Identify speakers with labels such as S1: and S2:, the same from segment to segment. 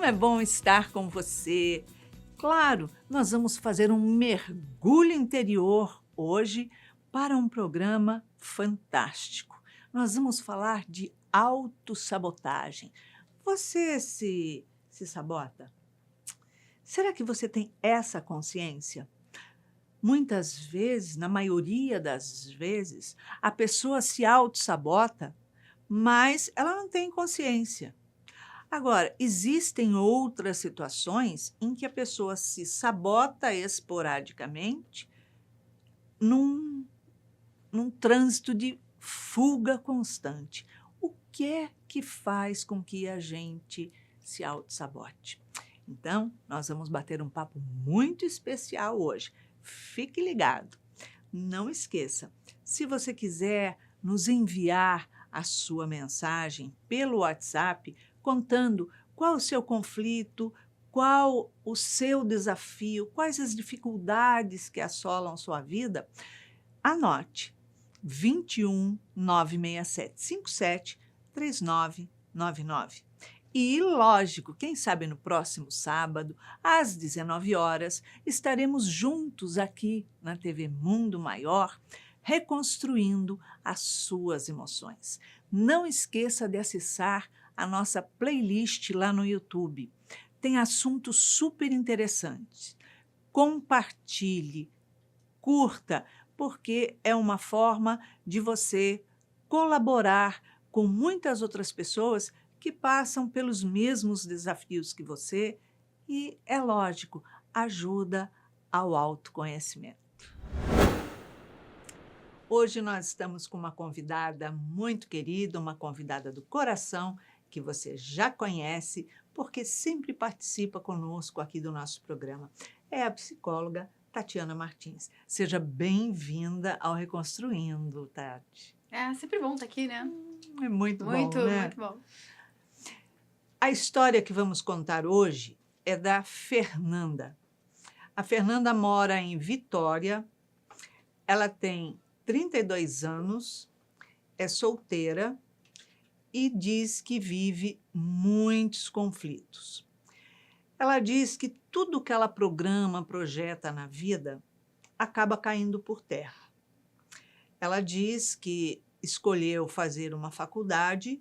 S1: Como é bom estar com você. Claro, nós vamos fazer um mergulho interior hoje para um programa fantástico. Nós vamos falar de autossabotagem. Você se sabota? Será que você tem essa consciência? Muitas vezes, na maioria das vezes, a pessoa se autossabota, mas ela não tem consciência. Agora, existem outras situações em que a pessoa se sabota esporadicamente num, num trânsito de fuga constante. O que é que faz com que a gente se auto-sabote? Então, nós vamos bater um papo muito especial hoje. Fique ligado. Não esqueça, se você quiser nos enviar a sua mensagem pelo WhatsApp, contando qual o seu conflito, qual o seu desafio, quais as dificuldades que assolam sua vida, anote 21 967 57 3999. E, lógico, quem sabe no próximo sábado, às 19 horas, estaremos juntos aqui na TV Mundo Maior, reconstruindo as suas emoções. Não esqueça de acessar a nossa playlist lá no YouTube. Tem assuntos super interessantes. Compartilhe, curta, porque é uma forma de você colaborar com muitas outras pessoas que passam pelos mesmos desafios que você e, é lógico, ajuda ao autoconhecimento. Hoje nós estamos com uma convidada muito querida, uma convidada do coração, que você já conhece, porque sempre participa conosco aqui do nosso programa. É a psicóloga Tatiana Martins. Seja bem-vinda ao Reconstruindo, Tati.
S2: É sempre bom estar aqui, né?
S1: É muito bom, né?
S2: Muito bom.
S1: A história que vamos contar hoje é da Fernanda. A Fernanda mora em Vitória, ela tem 32 anos, é solteira e diz que vive muitos conflitos. Ela diz que tudo que ela programa, projeta na vida, acaba caindo por terra. Ela diz que escolheu fazer uma faculdade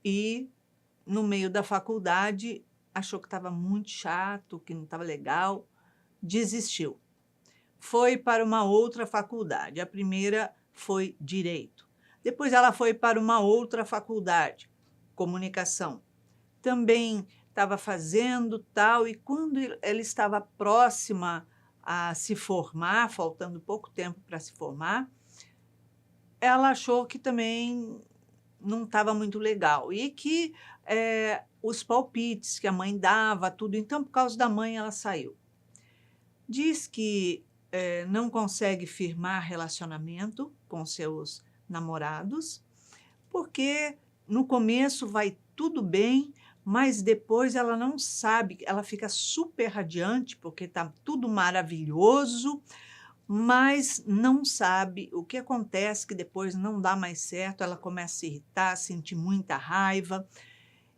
S1: e, no meio da faculdade, achou que estava muito chato, que não estava legal, desistiu. Foi para uma outra faculdade. A primeira foi Direito. Depois ela foi para uma outra faculdade, Comunicação. Também estava fazendo tal, e quando ela estava próxima a se formar, faltando pouco tempo para se formar, ela achou que também não estava muito legal e que os palpites que a mãe dava, tudo, então por causa da mãe ela saiu. Diz que não consegue firmar relacionamento com seus namorados, porque no começo vai tudo bem, mas depois ela não sabe, ela fica super radiante, porque está tudo maravilhoso, mas não sabe o que acontece, que depois não dá mais certo, ela começa a se irritar, sentir muita raiva,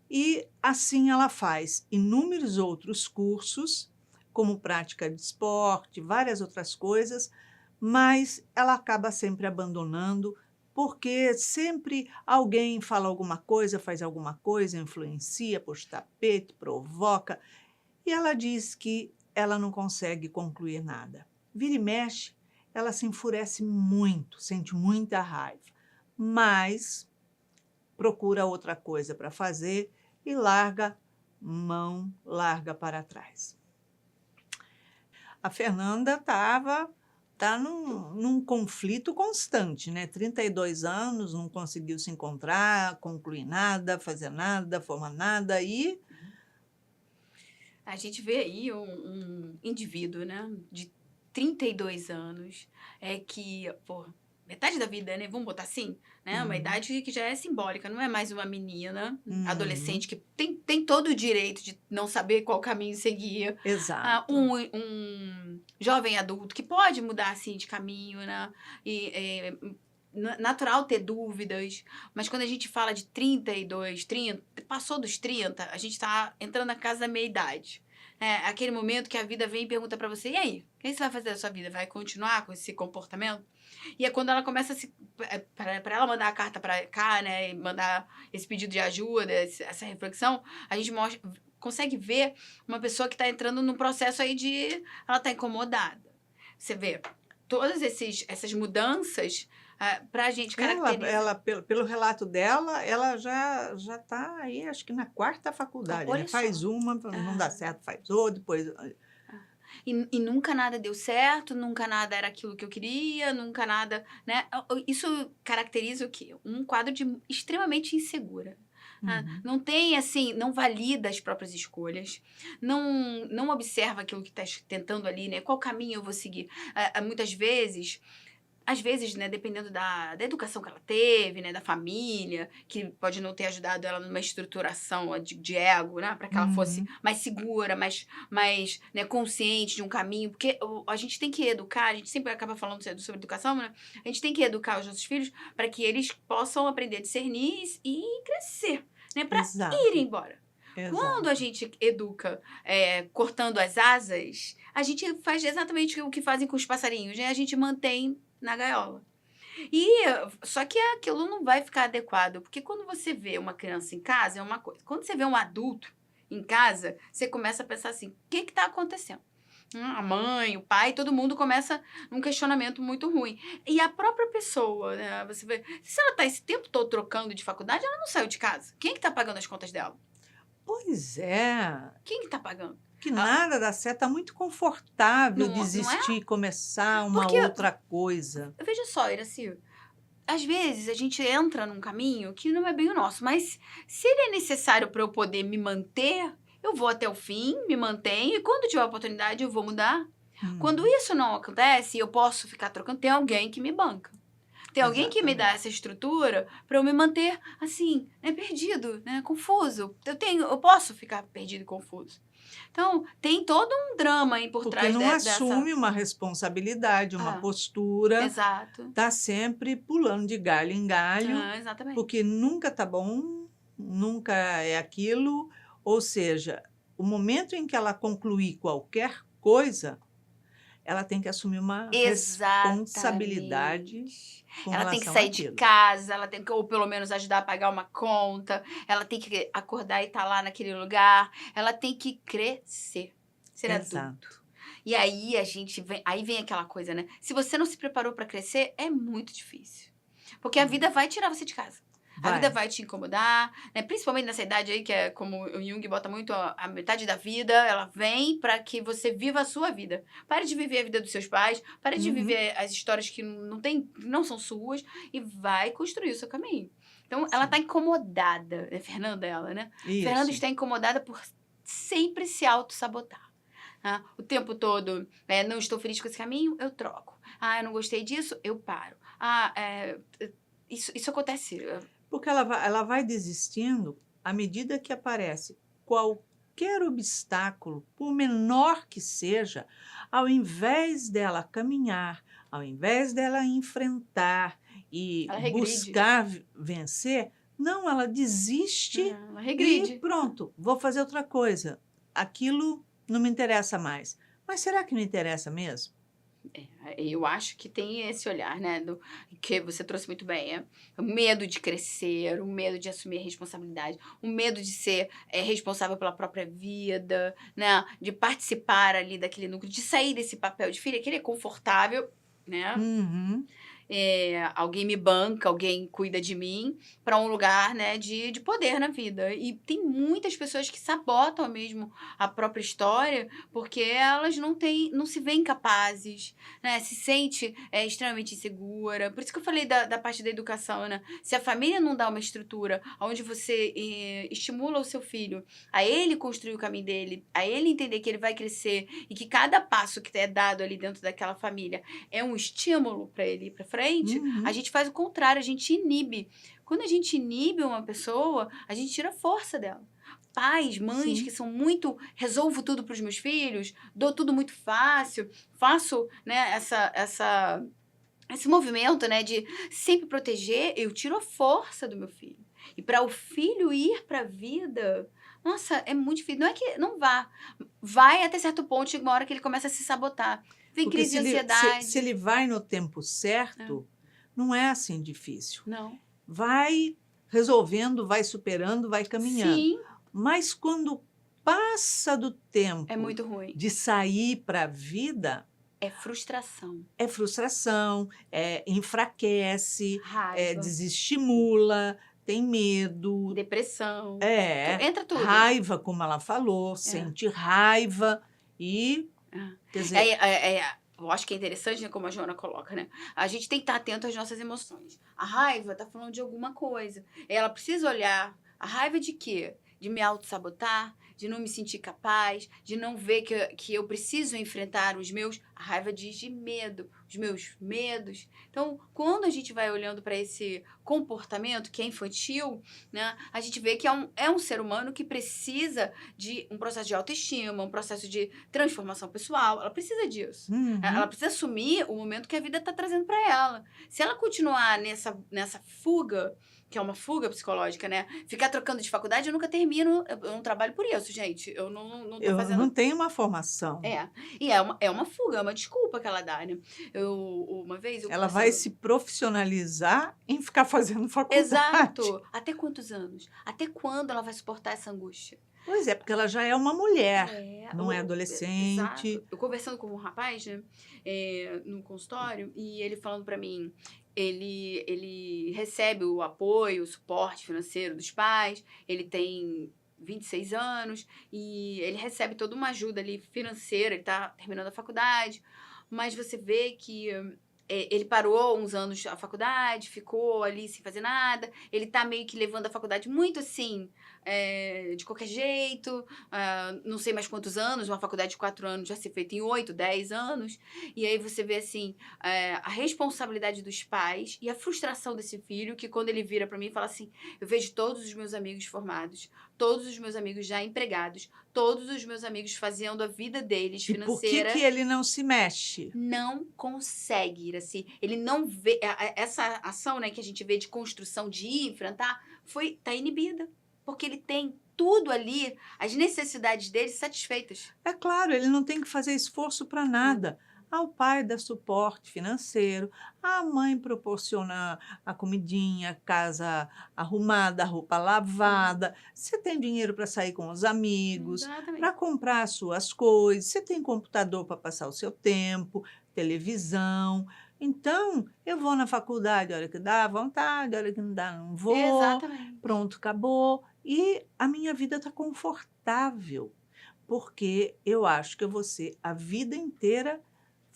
S1: e assim ela faz inúmeros outros cursos, como prática de esporte, várias outras coisas, mas ela acaba sempre abandonando, porque sempre alguém fala alguma coisa, faz alguma coisa, influencia, puxa o tapete, provoca, e ela diz que ela não consegue concluir nada. Vira e mexe, ela se enfurece muito, sente muita raiva, mas procura outra coisa para fazer e larga mão, larga para trás. A Fernanda tá num conflito constante, né? 32 anos, não conseguiu se encontrar, concluir nada, fazer nada, formar nada e...
S2: A gente vê aí um indivíduo, né, de 32 anos, que, pô, metade da vida, né, vamos botar assim, né, uma idade que já é simbólica, não é mais uma menina, adolescente, que tem todo o direito de não saber qual caminho seguir.
S1: Exato.
S2: Um jovem adulto que pode mudar, assim, de caminho, né, e natural ter dúvidas, mas quando a gente fala de 32, 30, passou dos 30, a gente está entrando na casa da meia-idade. É aquele momento que a vida vem e pergunta para você, e aí, o que você vai fazer da sua vida? Vai continuar com esse comportamento? E é quando ela começa a se... Para ela mandar a carta para cá, né, e mandar esse pedido de ajuda, essa reflexão, a gente consegue ver uma pessoa que está entrando num processo aí de... Ela está incomodada. Você vê, todas essas mudanças... para a gente caracteriza...
S1: Ela pelo relato dela, ela já está aí, acho que na 4ª faculdade, né?
S2: Olha só.
S1: Faz uma, não dá certo, faz outra, depois...
S2: E nunca nada deu certo, nunca nada era aquilo que eu queria, nunca nada, né? Isso caracteriza o quê? Um quadro de extremamente insegura. Não tem, assim, não valida as próprias escolhas, não observa aquilo que está tentando ali, né? Qual caminho eu vou seguir? Muitas vezes... Às vezes, né, dependendo da educação que ela teve, né, da família, que pode não ter ajudado ela numa estruturação de ego, né, para que ela fosse mais segura, mais né, consciente de um caminho, porque a gente tem que educar, a gente sempre acaba falando sobre educação, né, a gente tem que educar os nossos filhos para que eles possam aprender a discernir e crescer, né, para ir embora.
S1: Exato.
S2: Quando a gente educa cortando as asas, a gente faz exatamente o que fazem com os passarinhos, né? A gente mantém na gaiola. Só que aquilo não vai ficar adequado, porque quando você vê uma criança em casa, é uma coisa. Quando você vê um adulto em casa, você começa a pensar assim, o que está acontecendo? A mãe, o pai, todo mundo começa num questionamento muito ruim. E a própria pessoa, né? Você vê, se ela está esse tempo todo trocando de faculdade, ela não saiu de casa. Quem é que está pagando as contas dela?
S1: Pois é.
S2: Quem que está pagando?
S1: Que nada dá certo, está muito confortável
S2: Não é?
S1: desistir e começar uma
S2: Porque-
S1: outra coisa.
S2: Veja só, Iracy, às vezes a gente entra num caminho que não é bem o nosso, mas se ele é necessário para eu poder me manter, eu vou até o fim, me mantenho, e quando tiver oportunidade eu vou mudar. Quando isso não acontece, eu posso ficar trocando, tem alguém que me banca. Tem alguém que me dá essa estrutura para eu me manter assim, né, perdido, né, confuso. Eu posso ficar perdido e confuso. Então, tem todo um drama aí por
S1: Porque
S2: trás
S1: não
S2: dessa...
S1: assume uma responsabilidade, uma postura,
S2: Exato.
S1: está sempre pulando de galho em galho,
S2: Exatamente.
S1: porque nunca está bom, nunca é aquilo. Ou seja, o momento em que ela concluir qualquer coisa, ela tem que assumir uma responsabilidade com
S2: Ela tem que
S1: relação
S2: sair de
S1: àquilo.
S2: casa, ela tem que, ou pelo menos ajudar a pagar uma conta, ela tem que acordar e estar lá naquele lugar, ela tem que crescer, ser adulto.
S1: Exato.
S2: E aí aí vem aquela coisa, né? Se você não se preparou para crescer, é muito difícil. Porque a vida vai tirar você de casa. A vida vai te incomodar, né? Principalmente nessa idade aí, que é como o Jung bota muito, a metade da vida, ela vem para que você viva a sua vida. Pare de viver a vida dos seus pais, pare de viver as histórias que não são suas e vai construir o seu caminho. Então, ela tá incomodada, é Fernanda ela, né?
S1: Isso.
S2: Fernanda está incomodada por sempre se auto-sabotar. O tempo todo, não estou feliz com esse caminho, eu troco. Eu não gostei disso, eu paro. Isso acontece...
S1: Porque ela vai desistindo à medida que aparece qualquer obstáculo, por menor que seja, ao invés dela caminhar, ao invés dela enfrentar e buscar vencer, não, ela desiste
S2: ela regride.
S1: E pronto, vou fazer outra coisa. Aquilo não me interessa mais. Mas será que não interessa mesmo?
S2: Eu acho que tem esse olhar, né, que você trouxe muito bem, o medo de crescer, o medo de assumir a responsabilidade, o medo de ser responsável pela própria vida, né, de participar ali daquele núcleo, de sair desse papel de filha, que ele é confortável, né, alguém me banca, alguém cuida de mim, para um lugar, né, de poder na vida. E tem muitas pessoas que sabotam mesmo a própria história porque elas não se veem capazes, né, se sente extremamente insegura. Por isso que eu falei da parte da educação, né? Se a família não dá uma estrutura onde você estimula o seu filho a ele construir o caminho dele, a ele entender que ele vai crescer e que cada passo que é dado ali dentro daquela família é um estímulo para ele ir para frente, a gente faz o contrário, a gente inibe. Quando a gente inibe uma pessoa, a gente tira a força dela. Pais, mães que são muito... Resolvo tudo para os meus filhos, dou tudo muito fácil, faço, né, esse movimento, né, de sempre proteger, eu tiro a força do meu filho. E para o filho ir para a vida, nossa, é muito difícil. Não é que não vá. Vai até certo ponto, chega uma hora que ele começa a se sabotar. Vem
S1: Porque
S2: crise de ansiedade.
S1: se ele vai no tempo certo, não é assim difícil.
S2: Não.
S1: Vai resolvendo, vai superando, vai caminhando.
S2: Sim,
S1: Mas quando passa do tempo
S2: é muito ruim.
S1: de sair para a vida,
S2: É frustração,
S1: é frustração, enfraquece,
S2: raiva,
S1: desestimula, tem medo,
S2: depressão.
S1: é
S2: Entra tudo.
S1: raiva, como ela falou, sente raiva e, quer dizer,
S2: Eu acho que é interessante, né, como a Joana coloca, né? A gente tem que estar atento às nossas emoções. A raiva tá falando de alguma coisa. Ela precisa olhar. A raiva de quê? De me auto-sabotar, de não me sentir capaz, de não ver que eu preciso enfrentar os meus. A raiva diz de medo, os meus medos. Então, quando a gente vai olhando para esse comportamento que é infantil, né, a gente vê que é um ser humano que precisa de um processo de autoestima, um processo de transformação pessoal. Ela precisa disso. Ela precisa assumir o momento que a vida está trazendo para ela. Se ela continuar nessa fuga, que é uma fuga psicológica, né? Ficar trocando de faculdade, eu nunca termino. Eu não trabalho por isso, gente. Eu não tô
S1: eu
S2: fazendo.
S1: não tenho uma formação.
S2: E é uma fuga, é uma desculpa que ela dá, né? Uma vez eu
S1: Ela vai se profissionalizar em ficar fazendo faculdade.
S2: Exato. Até quantos anos? Até quando ela vai suportar essa angústia?
S1: Pois é, porque ela já é uma mulher, não é adolescente.
S2: Exato. Eu conversando com um rapaz, né, no consultório, e ele falando pra mim, ele recebe o apoio, o suporte financeiro dos pais, ele tem 26 anos, e ele recebe toda uma ajuda ali financeira, ele tá terminando a faculdade, mas você vê que ele parou uns anos a faculdade, ficou ali sem fazer nada, ele tá meio que levando a faculdade muito assim, de qualquer jeito, não sei mais quantos anos, uma faculdade de 4 anos já ser feita em 8, 10 anos, e aí você vê assim, a responsabilidade dos pais e a frustração desse filho, que quando ele vira pra mim e fala assim, eu vejo todos os meus amigos formados, todos os meus amigos já empregados, todos os meus amigos fazendo a vida deles financeira.
S1: E por que ele não se mexe?
S2: Não consegue ir assim. Ele não vê. Essa ação, né, que a gente vê de construção, de ir enfrentar, tá inibida. Porque ele tem tudo ali, as necessidades dele satisfeitas.
S1: É claro, ele não tem que fazer esforço para nada. O pai dá suporte financeiro, a mãe proporciona a comidinha, a casa arrumada, a roupa lavada. Você tem dinheiro para sair com os amigos,
S2: Exatamente.
S1: para comprar as suas coisas, você tem computador para passar o seu tempo, televisão. Então, eu vou na faculdade a hora que dá vontade, a hora que não dá, não vou.
S2: Exatamente.
S1: Pronto, acabou. E a minha vida está confortável, porque eu acho que eu vou ser a vida inteira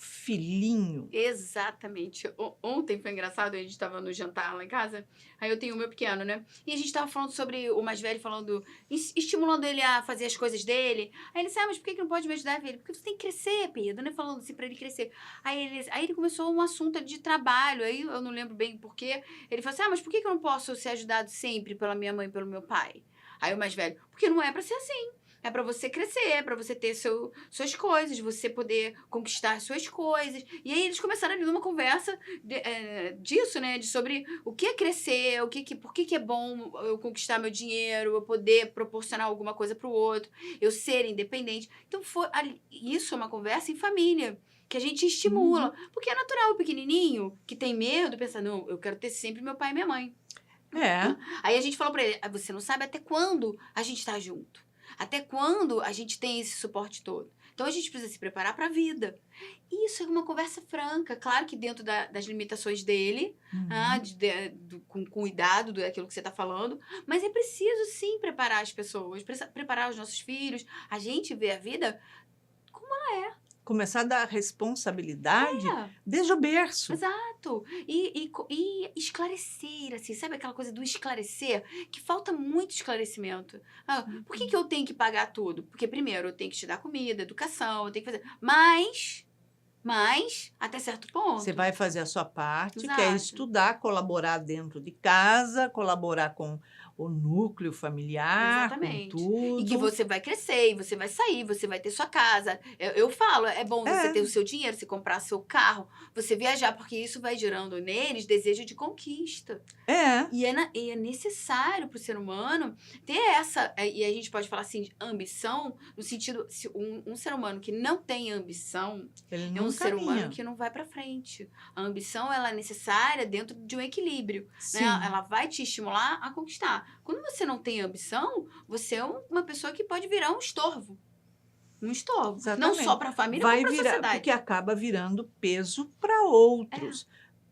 S1: filhinho.
S2: Exatamente. Ontem foi engraçado, a gente estava no jantar lá em casa, aí eu tenho o meu pequeno, né? E a gente estava falando sobre o mais velho, falando, estimulando ele a fazer as coisas dele. Aí ele disse, mas por que não pode me ajudar, filho? Porque você tem que crescer, Pedro, né? Falando assim pra ele crescer. Aí ele começou um assunto de trabalho, aí eu não lembro bem porquê. Ele falou assim, mas por que eu não posso ser ajudado sempre pela minha mãe e pelo meu pai? Aí o mais velho, porque não é pra ser assim. É para você crescer, é para você ter suas coisas, você poder conquistar suas coisas. E aí eles começaram ali numa conversa disso, né? Sobre o que é crescer, por que é bom eu conquistar meu dinheiro, eu poder proporcionar alguma coisa para o outro, eu ser independente. Então, isso é uma conversa em família, que a gente estimula. Porque é natural o pequenininho que tem medo, pensa, não, eu quero ter sempre meu pai e minha mãe. Aí a gente falou para ele, você não sabe até quando a gente tá junto. Até quando a gente tem esse suporte todo? Então, a gente precisa se preparar para a vida. Isso é uma conversa franca. Claro que dentro das limitações dele, com cuidado daquilo que você está falando. Mas é preciso, sim, preparar as pessoas. Preparar os nossos filhos. A gente vê a vida como ela é.
S1: Começar a dar responsabilidade desde o berço.
S2: Exato. E esclarecer, assim, sabe aquela coisa do esclarecer? Que falta muito esclarecimento. Por que eu tenho que pagar tudo? Porque, primeiro, eu tenho que te dar comida, educação, eu tenho que fazer... Mas, até certo ponto.
S1: Você vai fazer a sua parte,
S2: Exato.
S1: que é estudar, colaborar dentro de casa, colaborar com o núcleo familiar, com
S2: Exatamente. E que
S1: tudo.
S2: você vai crescer, e você vai sair, você vai ter sua casa. Eu falo, é bom você ter o seu dinheiro, você comprar seu carro, você viajar, porque isso vai gerando neles desejo de conquista.
S1: É,
S2: E é necessário para o ser humano ter e a gente pode falar assim, ambição, no sentido, se um ser humano que não tem ambição,
S1: ele
S2: é um
S1: não
S2: ser humano
S1: caminha.
S2: que não vai para frente. A ambição, ela é necessária dentro de um equilíbrio, né?
S1: Sim,
S2: Ela vai te estimular a conquistar. Quando você não tem ambição, você é uma pessoa que pode virar um estorvo. Um estorvo. Não só
S1: exatamente.
S2: para a família, como
S1: Vai
S2: para a
S1: virar,
S2: sociedade.
S1: porque acaba virando peso para
S2: É,
S1: outros.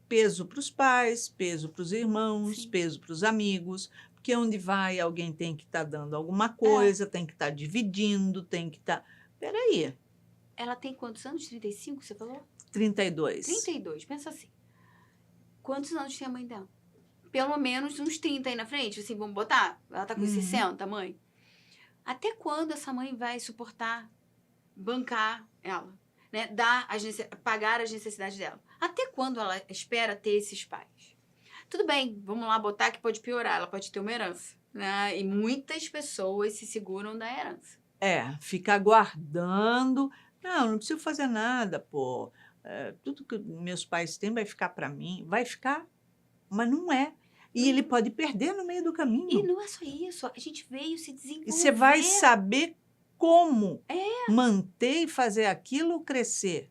S1: Peso para os pais, peso para os irmãos,
S2: sim.
S1: peso para os amigos, porque onde vai alguém tem que estar dando alguma
S2: É.
S1: coisa, tem que estar dividindo, tem que estar. Peraí,
S2: Ela tem quantos anos? 35, você falou?
S1: 32.
S2: 32, pensa assim. Quantos anos tinha a mãe dela? Pelo menos uns 30 aí na frente, assim, vamos botar? Ela tá com 60, mãe. Até quando essa mãe vai suportar, bancar ela? Né? Pagar as necessidades dela? Até quando ela espera ter esses pais? Tudo bem, vamos lá botar que pode piorar, ela pode ter uma herança. Né? E muitas pessoas se seguram da herança.
S1: Ficar guardando. Não preciso fazer nada, pô. Tudo que meus pais têm vai ficar para mim. Vai ficar, mas não é. E ele pode perder no meio do
S2: E
S1: caminho.
S2: não é só isso, a gente veio se
S1: E você vai
S2: desenvolver.
S1: saber como manter e fazer aquilo crescer.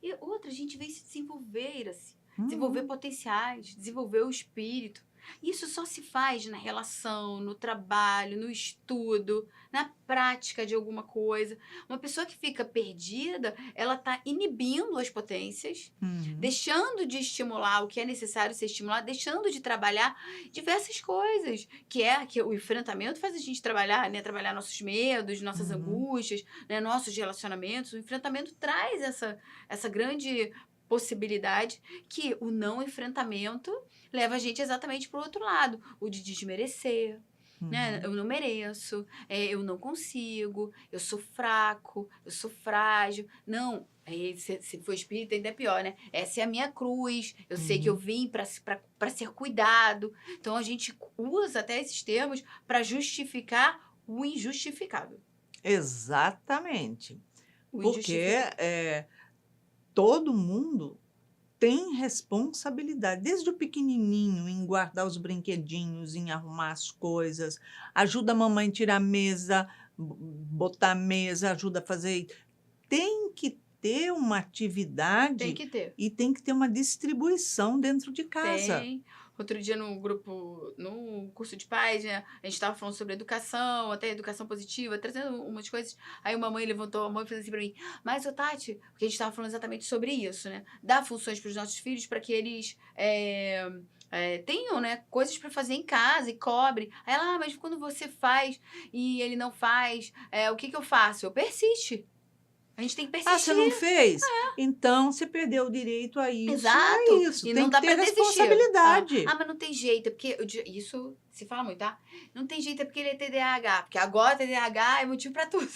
S2: E outra, a gente veio se desenvolver, Iraci. Desenvolver potenciais, desenvolver o espírito. Isso só se faz na relação, no trabalho, no estudo, na prática de alguma coisa. Uma pessoa que fica perdida, ela está inibindo as potências, deixando de estimular o que é necessário ser estimulado, deixando de trabalhar diversas coisas, que o enfrentamento faz a gente trabalhar, né? Trabalhar nossos medos, nossas angústias, né? Nossos relacionamentos. O enfrentamento traz essa grande possibilidade que o não enfrentamento leva a gente exatamente para o outro lado, o de desmerecer, né? Eu não mereço, eu não consigo, eu sou fraco, eu sou frágil. Não, aí, se for espírita ainda é pior, né? Essa é a minha cruz, eu sei que eu vim para ser cuidado. Então a gente usa até esses termos para justificar o injustificável.
S1: Exatamente.
S2: O
S1: Porque
S2: injustificável.
S1: todo mundo tem responsabilidade, desde o pequenininho, em guardar os brinquedinhos, em arrumar as coisas, ajuda a mamãe a tirar a mesa, botar a mesa, ajuda a fazer. Tem que ter uma atividade
S2: Tem que ter.
S1: e tem que ter uma distribuição dentro de casa.
S2: Tem. Outro dia no curso de pais, né, a gente estava falando sobre educação, até educação positiva, trazendo umas coisas. Aí uma mãe levantou a mão e fez assim para mim, mas, ô Tati, porque a gente estava falando exatamente sobre isso, né? Dar funções para os nossos filhos para que eles tenham, né, coisas para fazer em casa e cobre. Aí ela, mas quando você faz e ele não faz, o que eu faço? Eu persiste. A gente tem que persistir.
S1: Você não fez? Então você perdeu o direito a isso.
S2: Exato.
S1: É isso.
S2: E
S1: Tem
S2: não
S1: que
S2: dá
S1: ter
S2: pra desistir.
S1: responsabilidade.
S2: Mas não tem jeito, é porque isso se fala muito, tá? Não tem jeito, é porque ele é TDAH. Porque agora TDAH é motivo pra tudo.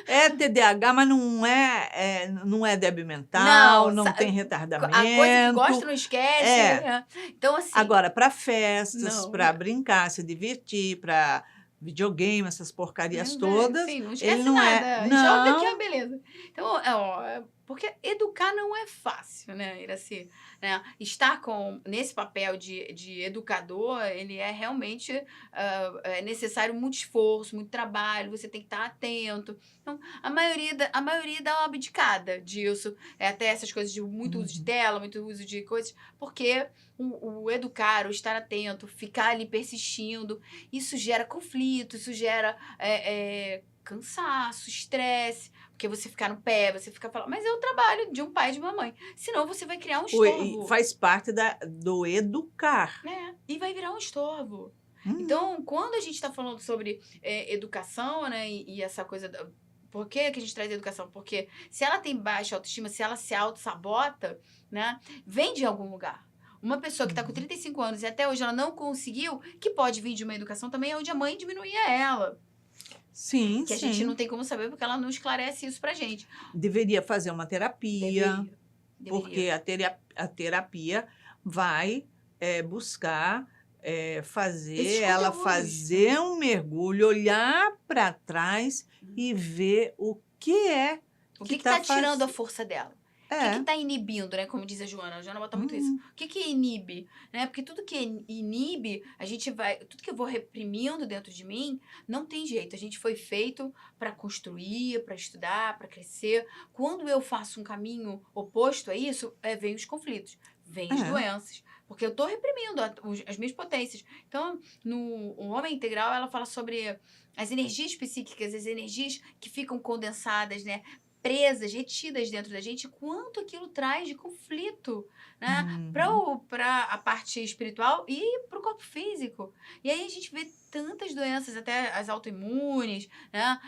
S1: É TDAH, mas não é débil mental, não tem retardamento.
S2: A coisa que gosta não esquece. Né? Então, assim.
S1: Agora, para festas,
S2: Não.
S1: para brincar, se divertir, para videogame, essas porcarias todas,
S2: Sim, não esquece
S1: ele não
S2: nada.
S1: é.
S2: Joga que é beleza. Então, porque educar não é fácil, né, Iraci? Né? Estar nesse papel de educador, ele é realmente necessário muito esforço, muito trabalho, você tem que estar atento. Então, a maioria dá uma abdicada disso, até essas coisas de muito uso de tela, muito uso de coisas, porque o educar, o estar atento, ficar ali persistindo, isso gera conflito, isso gera cansaço, estresse, porque você ficar no pé, você fica falando, mas é o trabalho de um pai e de uma mãe. Senão você vai criar um estorvo.
S1: Faz parte do educar.
S2: E vai virar um estorvo. Então, quando a gente está falando sobre educação, né, e essa coisa... Por que a gente traz educação? Porque se ela tem baixa autoestima, se ela se auto-sabota, né, vem de algum lugar. Uma pessoa que está com 35 anos e até hoje ela não conseguiu, que pode vir de uma educação também onde a mãe diminuía ela.
S1: Sim,
S2: que a gente não tem como saber porque ela não esclarece isso pra gente.
S1: Deveria fazer uma terapia.
S2: Deveria.
S1: Porque a terapia vai buscar fazer ela
S2: conteúdos.
S1: fazer um mergulho, olhar para trás e ver o que é
S2: O
S1: que
S2: que tá
S1: está
S2: tirando a
S1: fazendo.
S2: força dela? O
S1: É.
S2: que tá inibindo, né? Como diz a Joana. A Joana bota muito isso. O que inibe? Né? Porque tudo que inibe, a gente vai... Tudo que eu vou reprimindo dentro de mim, não tem jeito. A gente foi feito para construir, para estudar, para crescer. Quando eu faço um caminho oposto a isso, vem os conflitos, vem as
S1: É.
S2: doenças. Porque eu tô reprimindo as minhas potências. Então, no o Homem Integral, ela fala sobre as energias psíquicas, as energias que ficam condensadas, né? Presas, retidas dentro da gente, quanto aquilo traz de conflito, né? Para a parte espiritual e para o corpo físico. E aí a gente vê tantas doenças, até as autoimunes, né?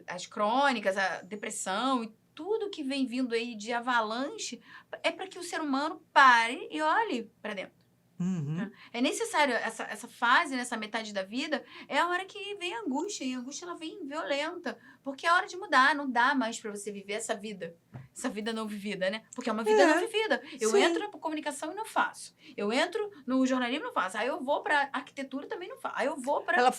S2: As crônicas, a depressão e tudo que vem vindo aí de avalanche é para que o ser humano pare e olhe para dentro.
S1: Uhum.
S2: É necessário, essa fase, nessa metade da vida, é a hora que vem a angústia. E a angústia, ela vem violenta. Porque é hora de mudar. Não dá mais pra você viver essa vida. Essa vida não vivida, né? Porque é uma vida não vivida. Eu
S1: Sim.
S2: entro na comunicação e não faço. Eu entro no jornalismo e não faço. Aí eu vou pra arquitetura e também não faço. Aí eu vou pra...
S1: Ela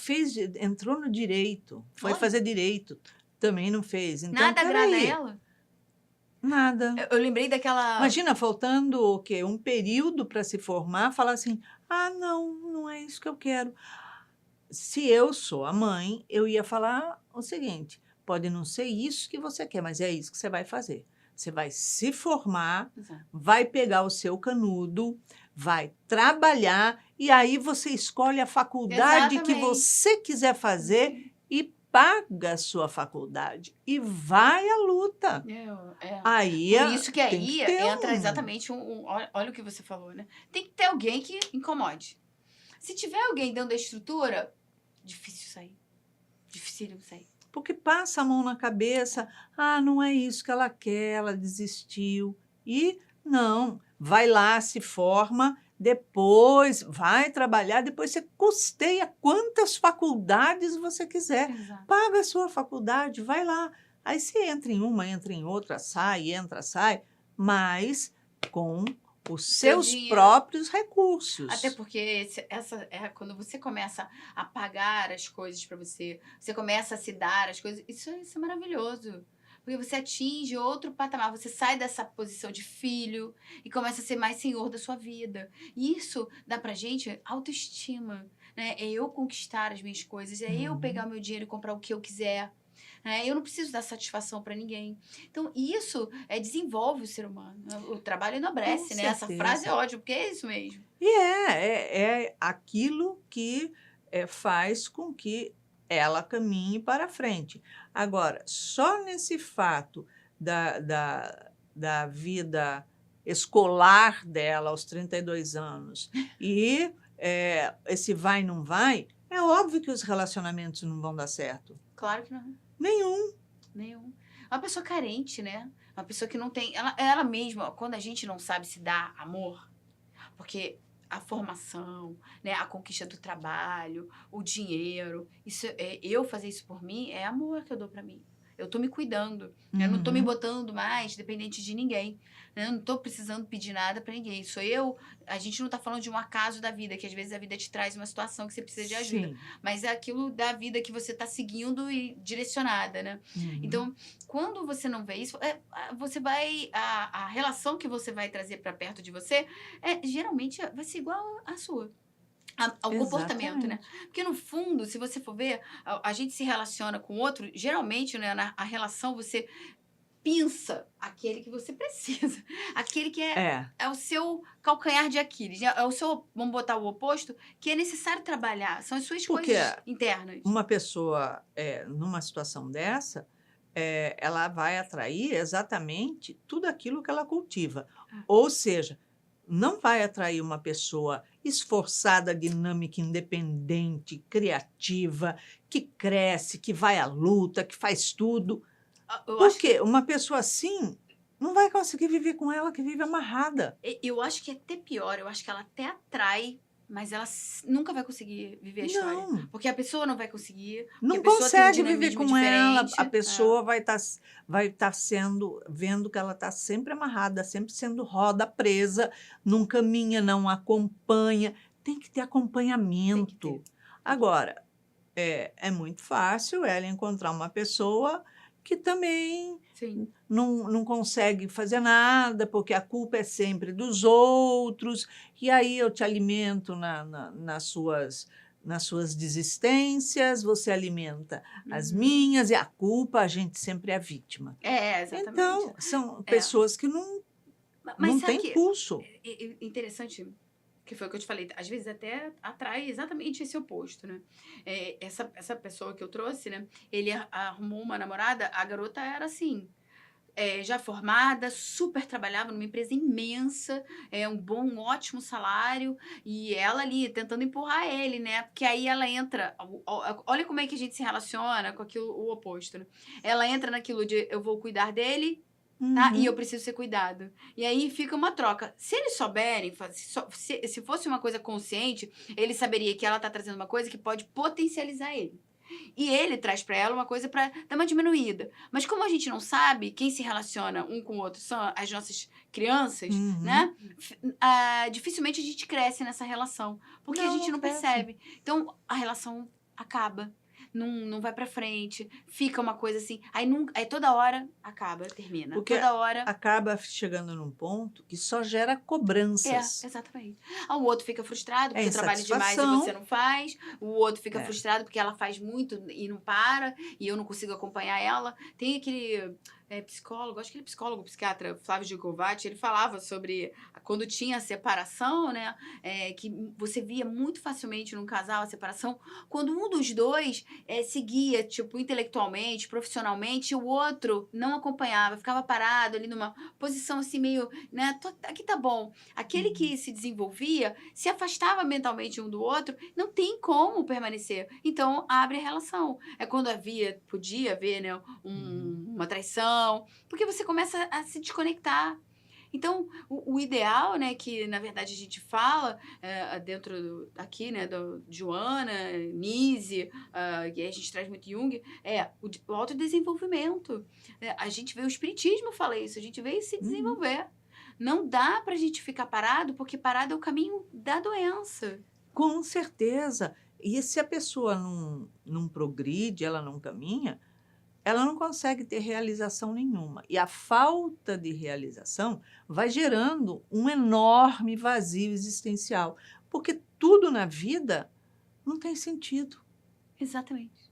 S1: entrou no direito, foi
S2: Olha.
S1: fazer direito, também não fez. Então,
S2: Nada agrada a
S1: peraí,
S2: ela.
S1: nada.
S2: Eu lembrei daquela...
S1: Imagina, faltando o quê? Um período para se formar, falar assim, não é isso que eu quero. Se eu sou a mãe, eu ia falar o seguinte, pode não ser isso que você quer, mas é isso que você vai fazer. Você vai se formar,
S2: Exato.
S1: vai pegar o seu canudo, vai trabalhar, e aí você escolhe a faculdade que
S2: Exatamente.
S1: você quiser fazer e paga a sua faculdade. E vai à luta. Aí
S2: Por isso que
S1: tem
S2: aí
S1: que ter
S2: entra exatamente olha o que você falou, né? Tem que ter alguém que incomode. Se tiver alguém dando a estrutura, difícil sair. Dificílimo sair.
S1: Porque passa a mão na cabeça, não é isso que ela quer, ela desistiu. E não, vai lá, se forma, depois vai trabalhar, depois você custeia quantas faculdades você quiser.
S2: Exato.
S1: Paga a sua faculdade, vai lá. Aí você entra em uma, entra em outra, sai, entra, sai, mas com os seus
S2: dinheiro.
S1: próprios recursos.
S2: Até porque quando você começa a pagar as coisas para você, você começa a se dar as coisas, isso é maravilhoso. Porque você atinge outro patamar, você sai dessa posição de filho e começa a ser mais senhor da sua vida. E isso dá pra gente autoestima, né? É eu conquistar as minhas coisas, é eu pegar o meu dinheiro e comprar o que eu quiser. Eu não preciso dar satisfação para ninguém. Então, isso desenvolve o ser humano. O trabalho enobrece, né? Essa frase é ótima, porque é isso mesmo.
S1: E é aquilo que faz com que ela caminhe para frente. Agora, só nesse fato da vida escolar dela aos 32 anos e esse vai, não vai, é óbvio que os relacionamentos não vão dar certo.
S2: Claro que não.
S1: Nenhum.
S2: Uma pessoa carente, né? Uma pessoa que não tem... Ela mesma, quando a gente não sabe se dar amor, porque a formação, né, a conquista do trabalho, o dinheiro, eu fazer isso por mim é amor que eu dou pra mim. Eu tô me cuidando. Eu não tô me botando mais dependente de ninguém. Né? Eu não tô precisando pedir nada pra ninguém. A gente não tá falando de um acaso da vida, que às vezes a vida te traz uma situação que você precisa de ajuda.
S1: Sim.
S2: Mas é aquilo da vida que você tá seguindo e direcionada, né? Então, quando você não vê isso, você vai... A relação que você vai trazer pra perto de você, geralmente vai ser igual à sua. Ao comportamento, né? Porque, no fundo, se você for ver, a gente se relaciona com o outro, geralmente, né, a relação, você pinça aquele que você precisa. Aquele que é o seu calcanhar de Aquiles. É o seu, vamos botar o oposto, que é necessário trabalhar. São as suas coisas internas.
S1: Uma pessoa, numa situação dessa, ela vai atrair exatamente tudo aquilo que ela cultiva. Ou seja, não vai atrair uma pessoa esforçada, dinâmica, independente, criativa, que cresce, que vai à luta, que faz tudo. Porque uma pessoa assim não vai conseguir viver com ela, que vive amarrada.
S2: Eu acho que é até pior. Eu acho que ela até atrai, mas ela nunca vai conseguir viver a história.
S1: Não.
S2: Porque a pessoa não vai conseguir.
S1: Não consegue viver com ela. A pessoa vai estar vendo que ela está sempre amarrada, sempre sendo roda presa, não caminha, não acompanha. Tem que ter
S2: Tem que
S1: acompanhamento.
S2: ter.
S1: Agora, é muito fácil ela encontrar uma pessoa que também
S2: Sim.
S1: não consegue fazer nada, porque a culpa é sempre dos outros, e aí eu te alimento nas suas desistências, você alimenta as
S2: Uhum.
S1: minhas, e a culpa, a gente sempre é a vítima.
S2: Exatamente.
S1: Então, são
S2: É.
S1: pessoas que não
S2: Mas sabe
S1: têm
S2: que
S1: pulso.
S2: interessante, que foi o que eu te falei, às vezes até atrai exatamente esse oposto, né? Essa pessoa que eu trouxe, né? Ele arrumou uma namorada, a garota era assim, já formada, super trabalhava numa empresa imensa, um ótimo salário, e ela ali tentando empurrar ele, né? Porque aí ela entra, olha como é que a gente se relaciona com aquilo, o oposto, né? Ela entra naquilo de eu vou cuidar dele, tá? E eu
S1: Uhum.
S2: preciso ser cuidado. E aí fica uma troca. Se eles souberem, se fosse uma coisa consciente, ele saberia que ela tá trazendo uma coisa que pode potencializar ele. E ele traz pra ela uma coisa pra dar uma diminuída. Mas como a gente não sabe, quem se relaciona um com o outro são as nossas crianças,
S1: Uhum.
S2: né? Dificilmente a gente cresce nessa relação. Porque a gente não
S1: cresce.
S2: percebe. Então, a relação acaba. Não vai pra frente. Fica uma coisa assim. Aí toda hora acaba, termina.
S1: Porque
S2: Toda hora.
S1: acaba chegando num ponto que só gera cobranças.
S2: Exatamente. O outro fica frustrado porque eu trabalho demais e
S1: insatisfação.
S2: você não faz. O outro fica
S1: É.
S2: frustrado porque ela faz muito e não para. E eu não consigo acompanhar ela. Tem aquele psicólogo, acho que ele é psicólogo, psiquiatra, Flávio Gigovati, ele falava sobre quando tinha a separação, né? Que você via muito facilmente num casal a separação, quando um dos dois seguia, tipo, intelectualmente, profissionalmente, e o outro não acompanhava, ficava parado ali numa posição assim meio, né? Aqui tá bom. Aquele que se desenvolvia se afastava mentalmente um do outro, não tem como permanecer. Então, abre a relação. É quando podia haver, né, uma traição, porque você começa a se desconectar. Então, o ideal, né, que na verdade a gente fala dentro aqui, né, do Joana, Nise, que a gente traz muito Jung, o autodesenvolvimento. A gente vê o espiritismo fala isso, a gente veio se desenvolver. Não dá pra gente ficar parado, porque parado é o caminho da doença.
S1: Com certeza. E se a pessoa não progride, ela não caminha, ela não consegue ter realização nenhuma. E a falta de realização vai gerando um enorme vazio existencial, porque tudo na vida não tem sentido.
S2: Exatamente.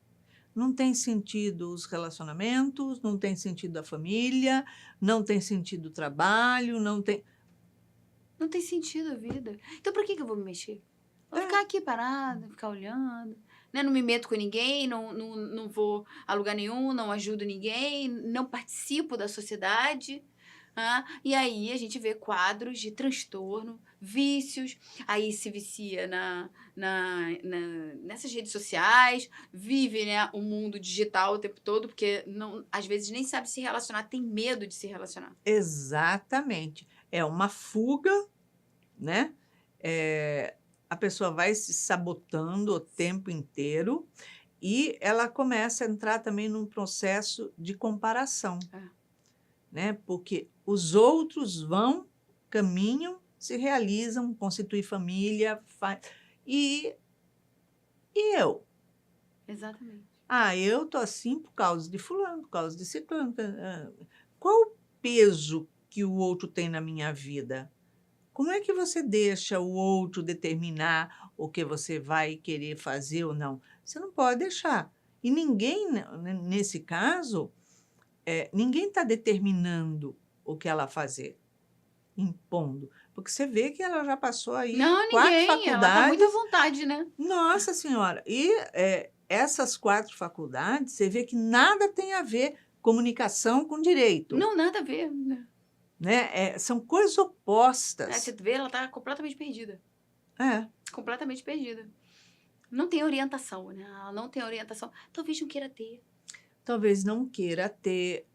S1: Não tem sentido os relacionamentos, não tem sentido a família, não tem sentido o trabalho, não tem.
S2: Não tem sentido a vida. Então, por que eu vou me mexer? Vou
S1: É.
S2: ficar aqui parada, ficar olhando. Né? Não me meto com ninguém, não vou a lugar nenhum, não ajudo ninguém, não participo da sociedade. E aí a gente vê quadros de transtorno, vícios, aí se vicia nessas redes sociais, vive, né, o mundo digital o tempo todo, porque às vezes nem sabe se relacionar, tem medo de se relacionar.
S1: Exatamente. É uma fuga, né? A pessoa vai se sabotando o tempo inteiro e ela começa a entrar também num processo de comparação, né? Porque os outros caminham, se realizam, constituem família, e eu?
S2: Exatamente.
S1: Eu tô assim por causa de fulano, por causa de ciclano. Qual o peso que o outro tem na minha vida? Como é que você deixa o outro determinar o que você vai querer fazer ou não? Você não pode deixar. E ninguém, nesse caso, ninguém está determinando o que ela fazer, impondo. Porque você vê que ela já passou aí
S2: Não,
S1: 4
S2: ninguém. Ela tá muito à
S1: faculdades.
S2: vontade, né?
S1: Nossa Senhora! E essas 4 faculdades, você vê que nada tem a ver comunicação com direito.
S2: Não, nada a ver.
S1: Né? São coisas opostas.
S2: Você vê, ela tá completamente perdida.
S1: É.
S2: Completamente perdida. Não tem orientação, né? Ela não tem orientação. Talvez não queira ter.
S1: Talvez não queira ter.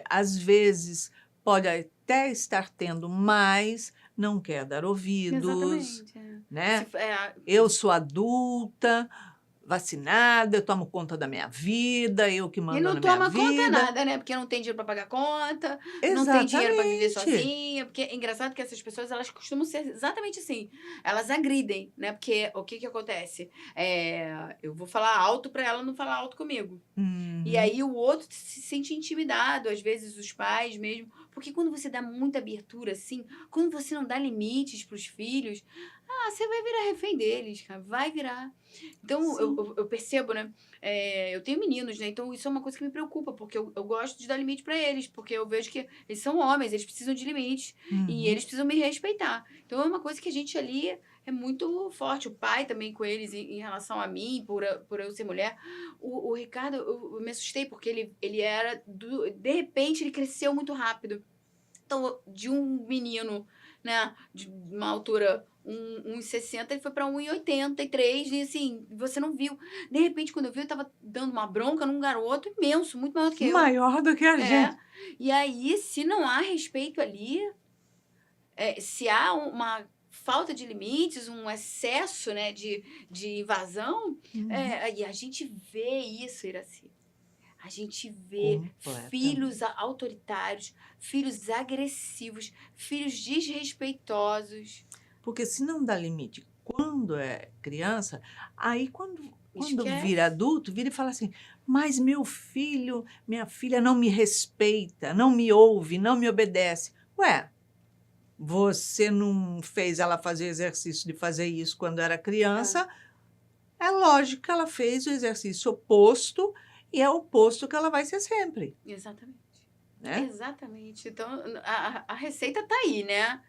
S1: Às vezes pode até estar tendo, mas não quer dar ouvidos.
S2: Exatamente.
S1: Né? Eu sou adulta, vacinada, eu tomo conta da minha vida, eu que
S2: E
S1: mando
S2: não
S1: na minha
S2: toma conta
S1: vida.
S2: nada, né? Porque não tem dinheiro para pagar conta, não tem dinheiro para viver
S1: Exatamente.
S2: sozinha. Porque é engraçado que essas pessoas, elas costumam ser exatamente assim. Elas agridem, né? Porque o que que acontece? Eu vou falar alto para ela não falar alto comigo. E
S1: Uhum.
S2: aí o outro se sente intimidado, às vezes os pais mesmo. Porque quando você dá muita abertura assim, quando você não dá limites para os filhos, você vai virar refém deles, cara. Vai virar. Então,
S1: Sim.
S2: eu percebo, né? Eu tenho meninos, né? Então, isso é uma coisa que me preocupa, porque eu gosto de dar limite para eles, porque eu vejo que eles são homens, eles precisam de limites e
S1: Uhum.
S2: eles precisam me respeitar. Então, é uma coisa que a gente ali é muito forte. O pai também com eles em relação a mim, por eu ser mulher. O Ricardo, eu me assustei, porque ele era. De repente, ele cresceu muito rápido. Então, de um menino, né, de uma altura 1,60, ele foi para 1,83, e assim, você não viu. De repente, quando eu vi, eu tava dando uma bronca num garoto imenso, muito maior do que eu.
S1: Maior do que a
S2: É.
S1: gente.
S2: E aí, se não há respeito ali, se há uma falta de limites, um excesso, né, de invasão,
S1: Uhum.
S2: e a gente vê isso, Iraci. A gente vê filhos
S1: Completamente.
S2: autoritários, filhos agressivos, filhos desrespeitosos.
S1: Porque se não dá limite quando é criança, aí quando vira
S2: Esquece.
S1: adulto, vira e fala assim: mas meu filho, minha filha não me respeita, não me ouve, não me obedece. Ué, você não fez ela fazer exercício de fazer isso quando era
S2: É,
S1: criança, é lógico que ela fez o exercício oposto e é o oposto que ela vai ser sempre,
S2: exatamente.
S1: né?
S2: Exatamente. Então, a receita tá aí, né?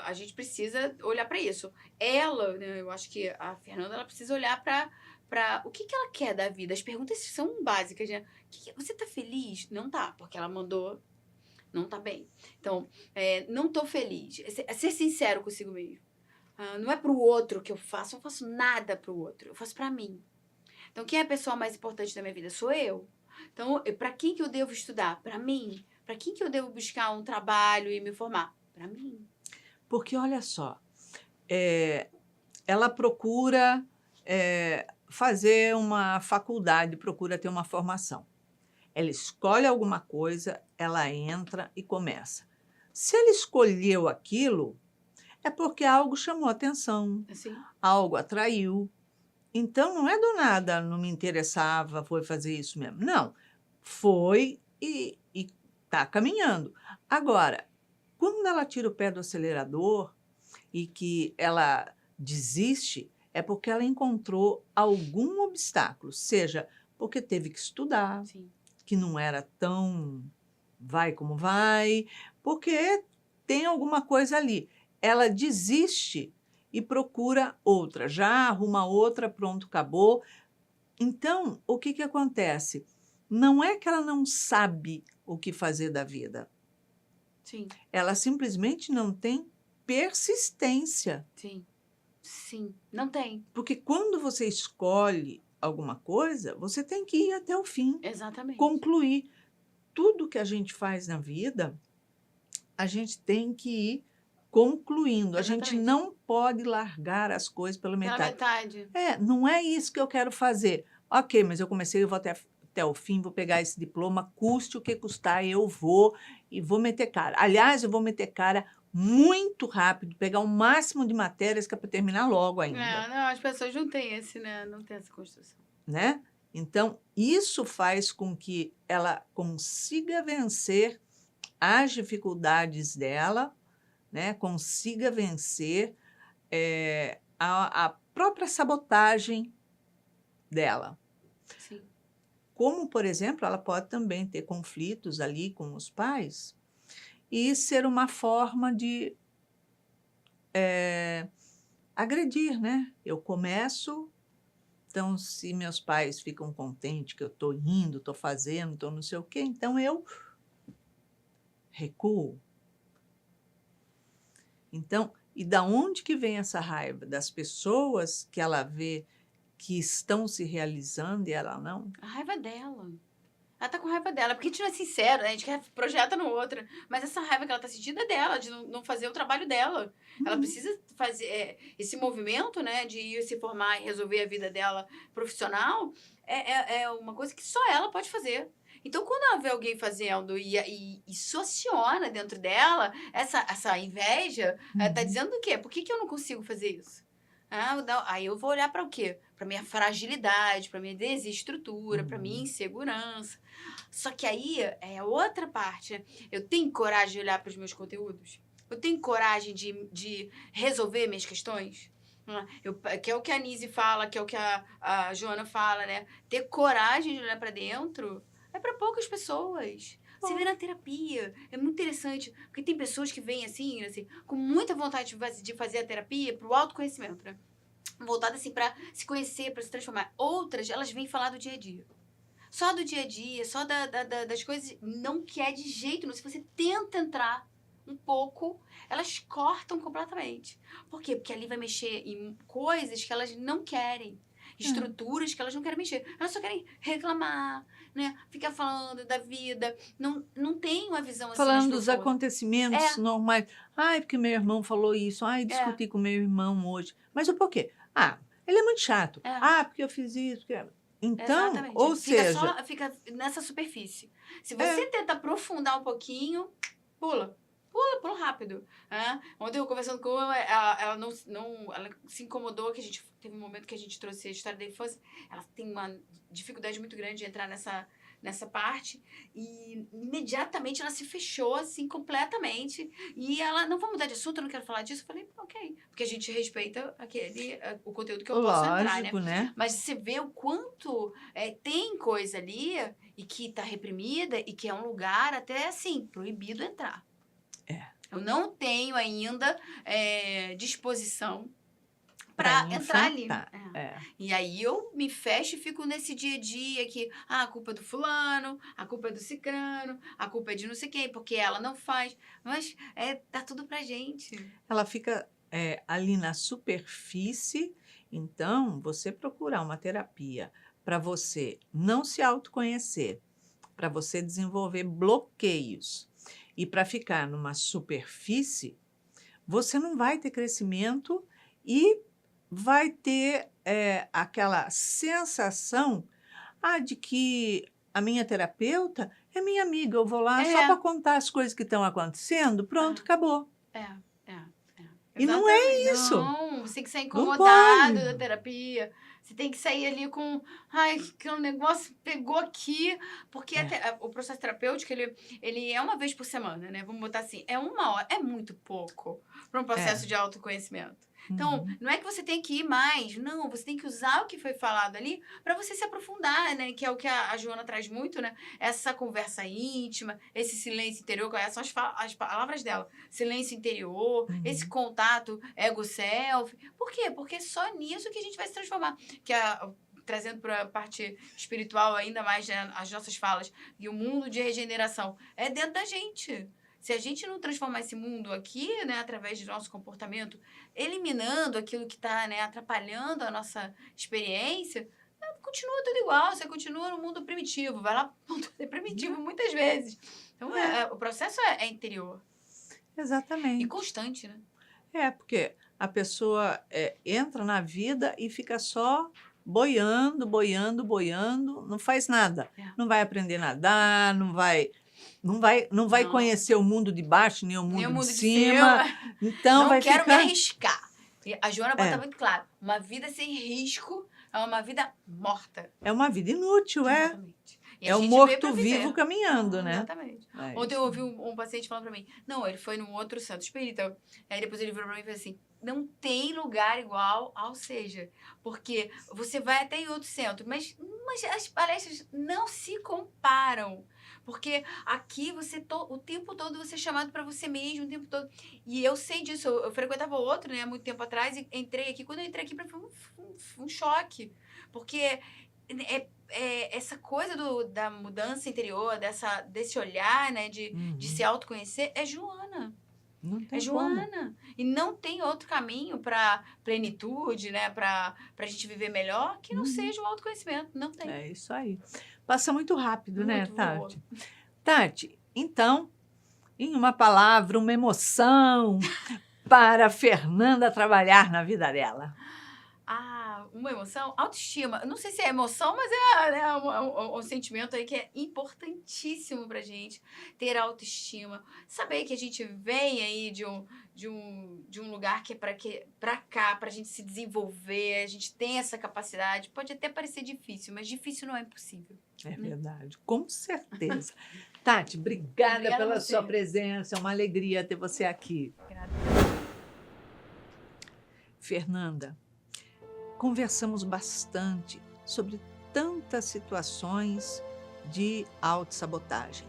S2: A gente precisa olhar para isso. Ela, né, eu acho que a Fernanda, ela precisa olhar para o que que ela quer da vida. As perguntas são básicas, né? Você tá feliz? Não tá, porque ela mandou, não tá bem. Então, não tô feliz. Ser sincero consigo mesmo. Não é pro outro que eu não faço nada pro outro, eu faço para mim. Então, quem é a pessoa mais importante da minha vida? Sou eu. Então, para quem que eu devo estudar? Para mim. Para quem que eu devo buscar um trabalho e me formar? Para mim.
S1: Porque olha só, ela procura fazer uma faculdade, procura ter uma formação. Ela escolhe alguma coisa, ela entra e começa. Se ela escolheu aquilo, é porque algo chamou atenção,
S2: Assim?
S1: algo atraiu. Então, não é do nada, não me interessava, foi fazer isso mesmo. Não, foi e está caminhando. Agora, quando ela tira o pé do acelerador e que ela desiste, é porque ela encontrou algum obstáculo, seja porque teve que estudar,
S2: Sim.
S1: que não era tão vai como vai, porque tem alguma coisa ali. Ela desiste e procura outra, já arruma outra, pronto, acabou. Então, o que que acontece? Não é que ela não sabe o que fazer da vida,
S2: Sim.
S1: ela simplesmente não tem persistência.
S2: Sim. Sim. Não tem.
S1: Porque quando você escolhe alguma coisa, você tem que ir até o fim,
S2: Exatamente.
S1: concluir. Tudo que a gente faz na vida, a gente tem que ir concluindo. A gente
S2: Exatamente.
S1: não pode largar as coisas pela
S2: Pela
S1: metade.
S2: metade.
S1: Não é isso que eu quero fazer. Ok, mas eu comecei, eu vou até o fim, vou pegar esse diploma, custe o que custar, eu vou e vou meter cara. Aliás, eu vou meter cara muito rápido, pegar o máximo de matérias que é para terminar logo ainda,
S2: Não, as pessoas não têm né? Não tem essa construção.
S1: né? Então, isso faz com que ela consiga vencer as dificuldades dela, né? Consiga vencer a própria sabotagem dela.
S2: Sim.
S1: Como, por exemplo, ela pode também ter conflitos ali com os pais e ser uma forma de agredir, né? Eu começo, então, se meus pais ficam contentes que eu estou indo, estou fazendo, estou não sei o quê, então eu recuo. Então, e da onde que vem essa raiva? Das pessoas que ela vê que estão se realizando e ela não?
S2: A raiva dela. Ela tá com raiva dela, porque a gente não é sincero, né? A gente quer projeta no outro. Mas essa raiva que ela tá sentindo é dela, de não fazer o trabalho dela. Ela
S1: Uhum.
S2: precisa fazer esse movimento, né? De ir se formar e resolver a vida dela profissional. É uma coisa que só ela pode fazer. Então, quando ela vê alguém fazendo e isso aciona dentro dela, essa inveja, tá
S1: Uhum.
S2: dizendo o quê? Por que eu não consigo fazer isso? Aí eu vou olhar para o quê? Para minha fragilidade, para minha desestrutura, para minha
S1: Uhum.
S2: insegurança. Só que aí é outra parte, né? Eu tenho coragem de olhar para os meus conteúdos? Eu tenho coragem de resolver minhas questões? Que é o que a Nise fala, que é o que a Joana fala, né? Ter coragem de olhar para dentro é para poucas pessoas. Você vê na terapia, é muito interessante, porque tem pessoas que vêm assim, com muita vontade de fazer a terapia pro autoconhecimento, né? Voltada assim para se conhecer, para se transformar. Outras, elas vêm falar do dia a dia. Só do dia a dia, só das coisas. Não quer de jeito nenhum. Se você tenta entrar um pouco, elas cortam completamente. Por quê? Porque ali vai mexer em coisas que elas não querem. Estruturas que elas não querem mexer. Elas só querem reclamar, né? Ficar falando da vida. Não tem uma visão assim mais
S1: Falando dos
S2: profunda.
S1: acontecimentos
S2: É,
S1: normais. Ai, porque meu irmão falou isso. Ai,
S2: é,
S1: discuti com meu irmão hoje. Mas o porquê? Ah, ele é muito chato.
S2: é.
S1: Ah, porque eu fiz isso. Então,
S2: Exatamente.
S1: ou seja,
S2: Fica nessa superfície. Se você
S1: é,
S2: tenta aprofundar um pouquinho, pula. Pula rápido. Ontem eu conversando com ela, ela se incomodou que a gente teve um momento que a gente trouxe a história da infância. Ela tem uma dificuldade muito grande de entrar nessa parte e imediatamente ela se fechou assim completamente e ela não vou mudar de assunto, eu não quero falar disso. Eu falei, ok, porque a gente respeita o conteúdo que eu posso entrar, né?
S1: lógico, né?
S2: Mas você vê o quanto tem coisa ali e que está reprimida e que é um lugar até assim proibido entrar.
S1: É,
S2: Eu não tenho ainda disposição
S1: para
S2: para entrar ali.
S1: enfrentar. É.
S2: E aí eu me fecho e fico nesse dia a dia que a culpa é do fulano, a culpa é do cicrano, a culpa é de não sei quem, porque ela não faz. Mas tá tudo pra gente.
S1: Ela fica ali na superfície. Então, você procurar uma terapia para você não se autoconhecer, para você desenvolver bloqueios e para ficar numa superfície, você não vai ter crescimento e vai ter aquela sensação de que a minha terapeuta é minha amiga, eu vou lá só
S2: É,
S1: para contar as coisas que estão acontecendo, pronto, acabou.
S2: é, é, é.
S1: E não é
S2: Exatamente.
S1: isso,
S2: Não, você tem que sair
S1: não
S2: incomodado
S1: pode.
S2: da terapia. Você tem que sair ali com, ai, que o negócio pegou aqui. Porque
S1: É,
S2: o processo terapêutico, ele é uma vez por semana, né? Vamos botar assim, é 1 hora, é muito pouco para um
S1: é.
S2: processo de autoconhecimento. Então,
S1: Uhum.
S2: não é que você tem que ir mais, não, você tem que usar o que foi falado ali para você se aprofundar, né? Que é o que a Joana traz muito, né? Essa conversa íntima, esse silêncio interior, quais são as palavras dela? Silêncio interior, esse
S1: Uhum.
S2: contato ego-self. Por quê? Porque é só nisso que a gente vai se transformar. Trazendo para a parte espiritual ainda mais, né, as nossas falas, e o mundo de regeneração é dentro da gente. Se a gente não transformar esse mundo aqui, né, através do nosso comportamento, eliminando aquilo que está, né, atrapalhando a nossa experiência, continua tudo igual, você continua no mundo primitivo, vai lá para o mundo primitivo muitas vezes. Então,
S1: É,
S2: o processo é interior e
S1: exatamente.
S2: constante, né?
S1: Porque a pessoa entra na vida e fica só boiando, boiando, boiando, não faz nada.
S2: É.
S1: Não vai aprender a nadar, não vai
S2: Não.
S1: conhecer o mundo de baixo, nem o
S2: Nem o
S1: mundo de
S2: mundo de
S1: cima.
S2: cima.
S1: Então
S2: Não
S1: vai
S2: quero me
S1: ficar.
S2: arriscar. E a Joana bota
S1: É,
S2: muito claro: uma vida sem risco é uma vida morta.
S1: é uma vida inútil, é.
S2: Exatamente. E a
S1: É um
S2: gente veio pra
S1: morto-vivo
S2: viver.
S1: caminhando, né?
S2: Exatamente.
S1: É
S2: Ontem eu
S1: isso.
S2: ouvi um paciente falando pra mim: não, ele foi num outro centro espírita. Aí depois ele virou pra mim e falou assim: não tem lugar igual ao Seja. Porque você vai até em outro centro, mas as palestras não se comparam. Porque aqui o tempo todo você é chamado para você mesmo, o tempo todo. E eu sei disso, eu frequentava outro, né, há muito tempo atrás, e entrei aqui. Quando eu entrei aqui, foi um choque. Porque essa coisa da mudança interior, desse olhar, né, de se
S1: Uhum.
S2: autoconhecer, é Joana.
S1: Não tem
S2: É
S1: como.
S2: Joana. E não tem outro caminho para plenitude, né? Para a gente viver melhor que não
S1: Uhum.
S2: seja o autoconhecimento. Não tem.
S1: É isso aí. Passa muito rápido, né,
S2: Muito voa.
S1: Tati? Tati, então, em uma palavra, uma emoção para a Fernanda trabalhar na vida dela.
S2: Uma emoção? Autoestima. Eu não sei se é emoção, mas é, né, um sentimento aí que é importantíssimo pra gente ter autoestima. Saber que a gente vem aí de um lugar que é pra cá, pra gente se desenvolver, a gente tem essa capacidade. Pode até parecer difícil, mas difícil não é impossível.
S1: É verdade, com certeza. Tati, obrigada
S2: Obrigada a
S1: pela
S2: você.
S1: sua presença. É uma alegria ter você aqui.
S2: Obrigada.
S1: Fernanda, conversamos bastante sobre tantas situações de autossabotagem.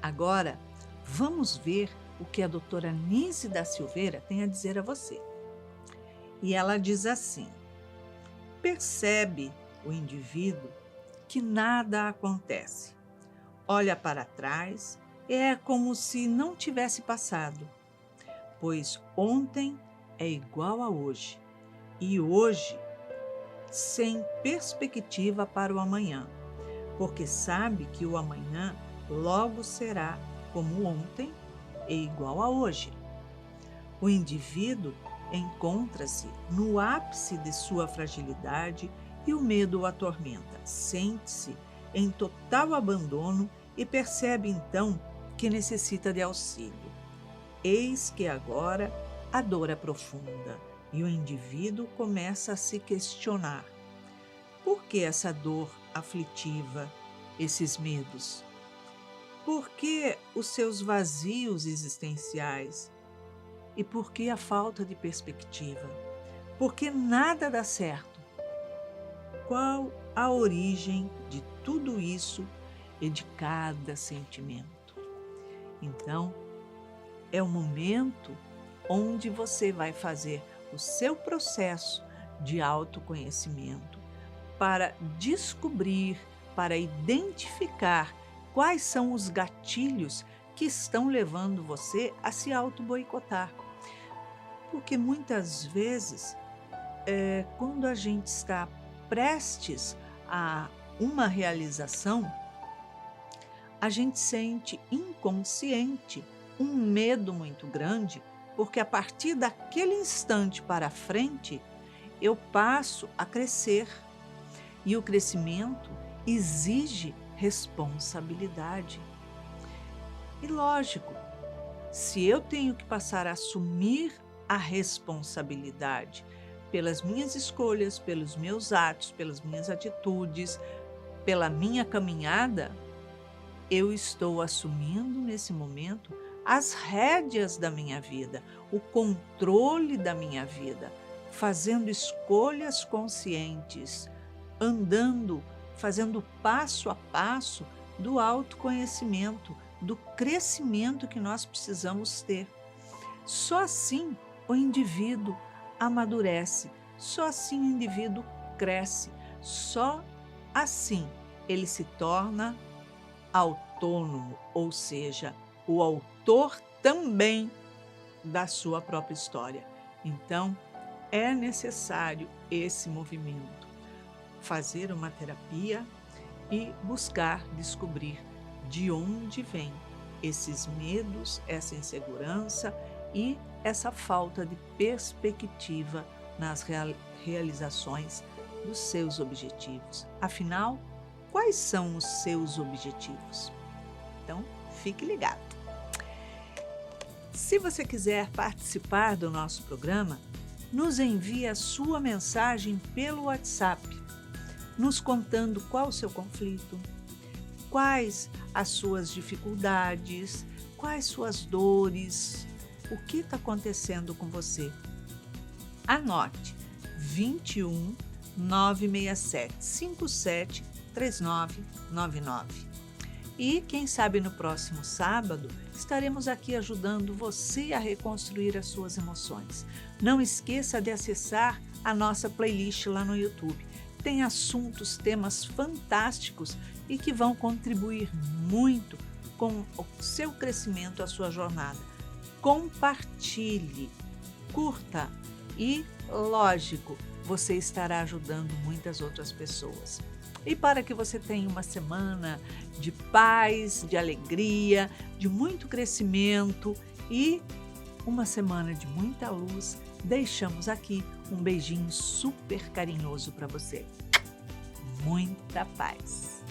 S1: Agora, vamos ver o que a doutora Nise da Silveira tem a dizer a você. E ela diz assim: percebe o indivíduo que nada acontece. Olha para trás, é como se não tivesse passado, pois ontem é igual a hoje, e hoje sem perspectiva para o amanhã, porque sabe que o amanhã logo será como ontem e igual a hoje. O indivíduo encontra-se no ápice de sua fragilidade e o medo o atormenta. Sente-se em total abandono e percebe então que necessita de auxílio. Eis que agora a dor é profunda e o indivíduo começa a se questionar: por que essa dor aflitiva, esses medos? Por que os seus vazios existenciais? E por que a falta de perspectiva? Por que nada dá certo? Qual a origem de tudo isso e de cada sentimento? Então, é o momento onde você vai fazer o seu processo de autoconhecimento para descobrir, para identificar quais são os gatilhos que estão levando você a se auto-boicotar. Porque muitas vezes, quando a gente está prestes a uma realização, a gente sente inconsciente um medo muito grande, porque a partir daquele instante para frente, eu passo a crescer. E o crescimento exige responsabilidade. E lógico, se eu tenho que passar a assumir a responsabilidade pelas minhas escolhas, pelos meus atos, pelas minhas atitudes, pela minha caminhada, eu estou assumindo nesse momento as rédeas da minha vida, o controle da minha vida, fazendo escolhas conscientes, andando, fazendo passo a passo do autoconhecimento, do crescimento que nós precisamos ter. Só assim o indivíduo amadurece, só assim o indivíduo cresce, só assim ele se torna autônomo, ou seja, o autor também da sua própria história. Então, é necessário esse movimento, fazer uma terapia e buscar descobrir de onde vem esses medos, essa insegurança e essa falta de perspectiva nas realizações dos seus objetivos. Afinal, quais são os seus objetivos? Então, fique ligado. Se você quiser participar do nosso programa, nos envie a sua mensagem pelo WhatsApp, nos contando qual o seu conflito, quais as suas dificuldades, quais suas dores, o que está acontecendo com você. Anote 21 967 57 3999. E quem sabe no próximo sábado estaremos aqui ajudando você a reconstruir as suas emoções. Não esqueça de acessar a nossa playlist lá no YouTube. Tem assuntos, temas fantásticos e que vão contribuir muito com o seu crescimento, a sua jornada. compartilhe, curta e, lógico, você estará ajudando muitas outras pessoas. E para que você tenha uma semana de paz, de alegria, de muito crescimento e uma semana de muita luz, deixamos aqui um beijinho super carinhoso para você. Muita paz!